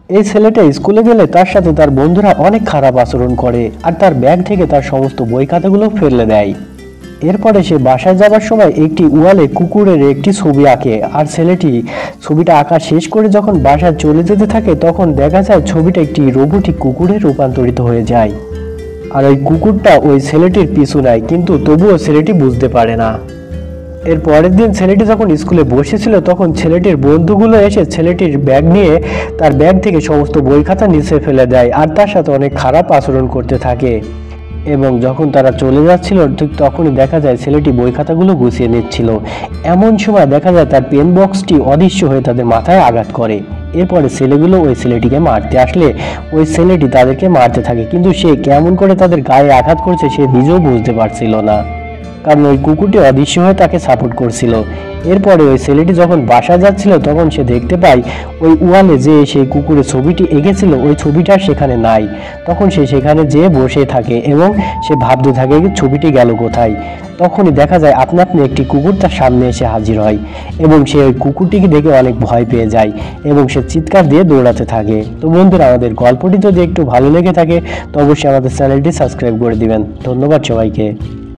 এই ছেলেটা স্কুলে গেলে তার সাথে তার বন্ধুরা অনেক খারাপ আচরণ করে আর তার ব্যাগ থেকে তার সমস্ত বই খাতাগুলো ফেলে দেয়। এরপরে সে বাসায় যাবার সময় একটি ওয়ালে কুকুরের একটি ছবি আঁকে আর ছেলেটি ছবিটা আঁকা শেষ করে যখন বাসায় চলে যেতে থাকে তখন দেখা যায় ছবিটা একটি রোবটিক কুকুরে রূপান্তরিত হয়ে যায়। আর ওই কুকুরটা ওই ছেলেটির পিছু নেয়, কিন্তু তবুও ছেলেটি বুঝতে পারে না। এর পরের দিন ছেলেটি যখন স্কুলে বসেছিল তখন ছেলেটির বন্ধুগুলো এসে ছেলেটির ব্যাগ নিয়ে তার ব্যাগ থেকে সমস্ত বই খাতা নিচে ফেলে দেয় আর তার সাথে অনেক খারাপ আচরণ করতে থাকে। এবং যখন তারা চলে যাচ্ছিল ঠিক তখনই দেখা যায় ছেলেটি বই খাতাগুলো গুছিয়ে নিচ্ছিল। এমন সময় দেখা যায় তার পেন বক্সটি অদৃশ্য হয়ে তাদের মাথায় আঘাত করে। এরপরে ছেলেগুলো ওই ছেলেটিকে মারতে আসলে ওই ছেলেটি তাদেরকে মারতে থাকে, কিন্তু সে কেমন করে তাদের গায়ে আঘাত করছে সে নিজেও বুঝতে পারছিল না, কারণ ওই কুকুরটি অদৃশ্য হয়ে তাকে সাপোর্ট করছিল। এরপরে ওই ছেলেটি যখন বাসা যাচ্ছিল তখন সে দেখতে পায় ওই ওয়ালে যে সেই কুকুরের ছবিটি এঁকেছিল ওই ছবিটা সেখানে নাই। তখন সে সেখানে যেয়ে বসে থাকে এবং সে ভাবতে থাকে ছবিটি গেল কোথায়। তখনই দেখা যায় আপনা আপনি একটি কুকুর তার সামনে এসে হাজির হয় এবং সে ওই কুকুরটিকে দেখে অনেক ভয় পেয়ে যায় এবং সে চিৎকার দিয়ে দৌড়াতে থাকে। তো বন্ধুরা, আমাদের গল্পটি যদি একটু ভালো লেগে থাকে তো অবশ্যই আমাদের চ্যানেলটি সাবস্ক্রাইব করে দিবেন। ধন্যবাদ সবাইকে।